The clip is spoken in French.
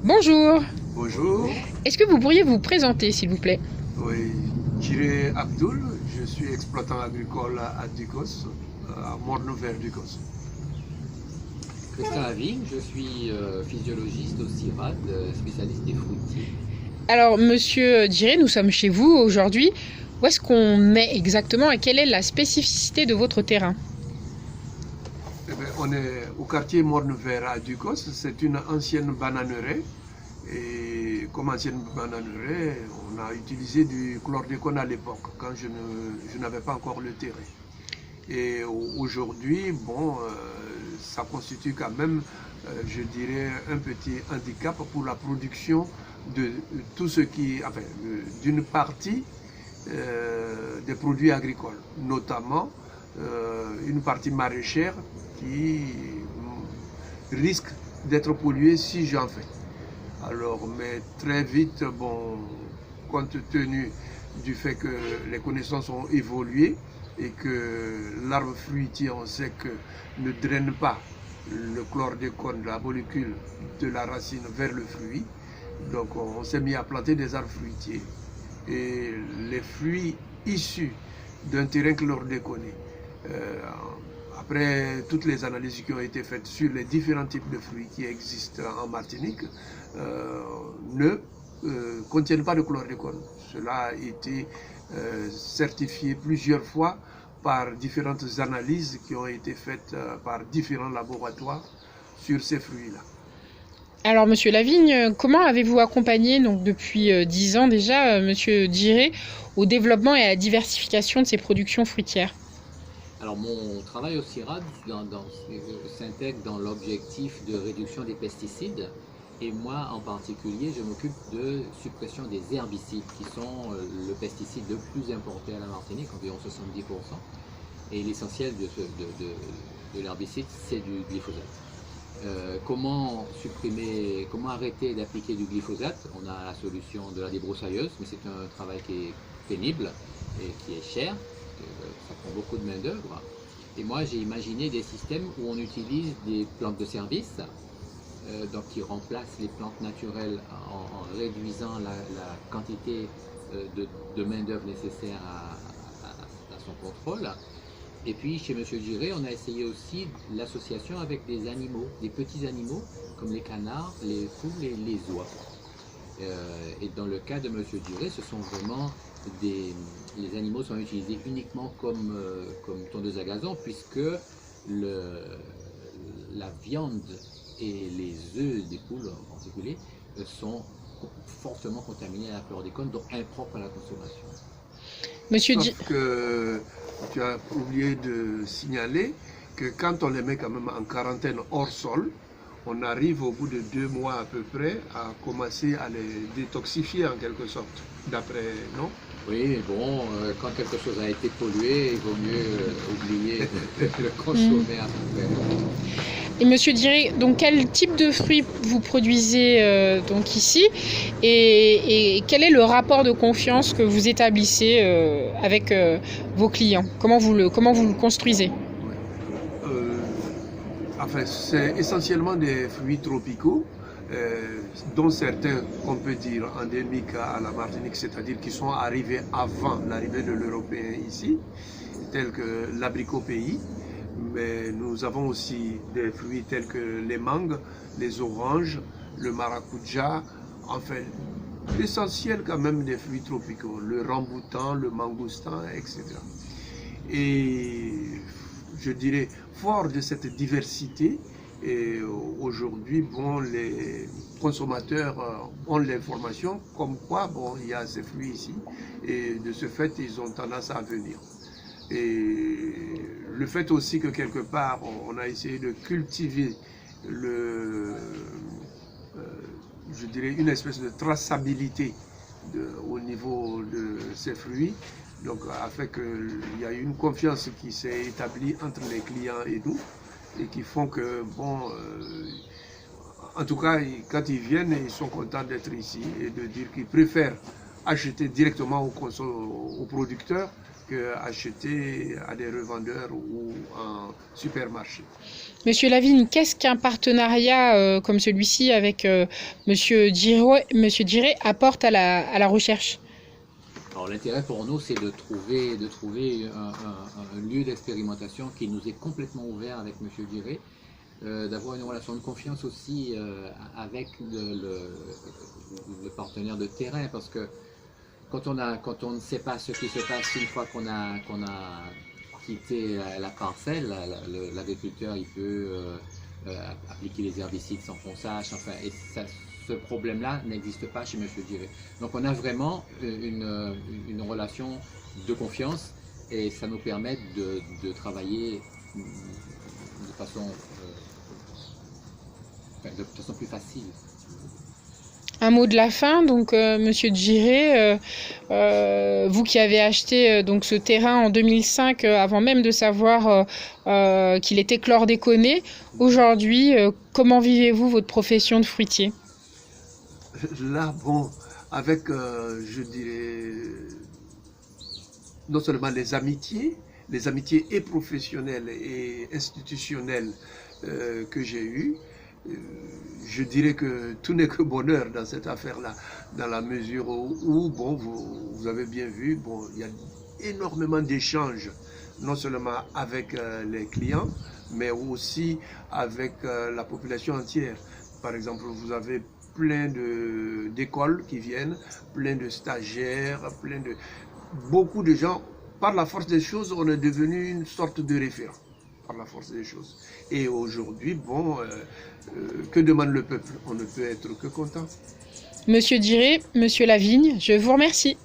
Bonjour. Bonjour, Est-ce que vous pourriez vous présenter, s'il vous plaît? oui, Jiré Abdoul, je suis exploitant agricole à Ducos, à Morne-Vert-Ducos. Christian Lavigne, je suis physiologiste au CIRAD, spécialiste des fruitiers. Alors, monsieur Diré, nous sommes chez vous aujourd'hui. Où est-ce qu'on est exactement et quelle est la spécificité de votre terrain? Eh bien, on est au quartier Morne-Vert à Ducos, c'est une ancienne bananeraie. Et comme ancienne bananeraie, on a utilisé du chlordécone à l'époque, quand je n'avais pas encore le terrain. Et aujourd'hui, bon, ça constitue quand même, je dirais, un petit handicap pour la production de tout ce qui, enfin, d'une partie des produits agricoles, notamment une partie maraîchère qui risque d'être polluée si j'en fais. Alors, mais très vite, bon, compte tenu du fait que les connaissances ont évolué et que l'arbre fruitier, on sait que ne draine pas le chlordécone, la molécule de la racine vers le fruit. Donc on s'est mis à planter des arbres fruitiers. Et les fruits issus d'un terrain chlordéconé, après toutes les analyses qui ont été faites sur les différents types de fruits qui existent en Martinique, ne contiennent pas de chlordécone. Cela a été certifié plusieurs fois par différentes analyses qui ont été faites par différents laboratoires sur ces fruits-là. Alors, monsieur Lavigne, comment avez-vous accompagné, donc depuis 10 ans déjà, monsieur Diré, au développement et à la diversification de ces productions fruitières? Alors mon travail au CIRAD s'intègre dans l'objectif de réduction des pesticides et moi en particulier je m'occupe de suppression des herbicides qui sont le pesticide le plus importé à la Martinique, environ 70%. Et l'essentiel de l'herbicide c'est du glyphosate. Comment arrêter d'appliquer du glyphosate? On a la solution de la débroussailleuse, mais c'est un travail qui est pénible et qui est cher. Ça prend beaucoup de main d'œuvre. Et moi j'ai imaginé des systèmes où on utilise des plantes de service, donc qui remplacent les plantes naturelles en réduisant la quantité de main d'œuvre nécessaire à son contrôle. Et puis chez Monsieur Giré, on a essayé aussi l'association avec des animaux, des petits animaux comme les canards, les poules et les oies. Et dans le cas de Monsieur Giré, ce sont vraiment les animaux sont utilisés uniquement comme tondeuse à gazon, puisque la viande et les œufs des poules en particulier sont fortement contaminés à la chlordécone, donc impropres à la consommation. Sauf que tu as oublié de signaler que quand on les met quand même en quarantaine hors sol, on arrive au bout de 2 mois à peu près à commencer à les détoxifier en quelque sorte, d'après, non? Oui, bon, quand quelque chose a été pollué, il vaut mieux oublier de le consommer après. Et monsieur Diré, donc quel type de fruits vous produisez donc ici et quel est le rapport de confiance que vous établissez avec vos clients? Comment vous le construisez? Enfin, c'est essentiellement des fruits tropicaux, dont certains, on peut dire, endémiques à la Martinique, c'est-à-dire qui sont arrivés avant l'arrivée de l'Européen ici, tels que l'abricot pays. Mais nous avons aussi des fruits tels que les mangues, les oranges, le maracuja, enfin, l'essentiel quand même des fruits tropicaux, le ramboutan, le mangoustan, etc. Et je dirais, fort de cette diversité, et aujourd'hui, bon, les consommateurs ont l'information comme quoi, bon, il y a ces fruits ici, et de ce fait, ils ont tendance à venir. Et le fait aussi que quelque part, on a essayé de cultiver je dirais, une espèce de traçabilité au niveau de ces fruits. Donc, a fait qu'il y a eu une confiance qui s'est établie entre les clients et nous, et qui font que, bon, en tout cas, quand ils viennent, ils sont contents d'être ici et de dire qu'ils préfèrent acheter directement au producteur qu'acheter à des revendeurs ou en supermarché. Monsieur Lavigne, qu'est-ce qu'un partenariat comme celui-ci avec Monsieur Djiré apporte à la recherche? Alors l'intérêt pour nous, c'est de trouver un lieu d'expérimentation qui nous est complètement ouvert avec M. Djiré, d'avoir une relation de confiance aussi avec le partenaire de terrain, parce que quand on ne sait pas ce qui se passe une fois qu'on a quitté la parcelle, l'agriculteur il peut appliquer les herbicides sans ponçage, enfin, et ce problème-là n'existe pas chez M. Djiré. Donc on a vraiment une relation de confiance et ça nous permet de travailler de façon plus facile. Un mot de la fin, donc Monsieur Djiré, vous qui avez acheté donc ce terrain en 2005, avant même de savoir qu'il était chlordéconé, aujourd'hui, comment vivez-vous votre profession de fruitier? Là, bon, avec, je dirais, non seulement les amitiés et professionnelles et institutionnelles que j'ai eues, je dirais que tout n'est que bonheur dans cette affaire-là, dans la mesure où bon, vous avez bien vu, bon, il y a énormément d'échanges, non seulement avec les clients, mais aussi avec la population entière. Par exemple, vous avez plein d'écoles qui viennent, plein de stagiaires, beaucoup de gens. Par la force des choses, on est devenu une sorte de référent. Par la force des choses. Et aujourd'hui, bon, que demande le peuple? On ne peut être que content. Monsieur Djiré, Monsieur Lavigne, je vous remercie.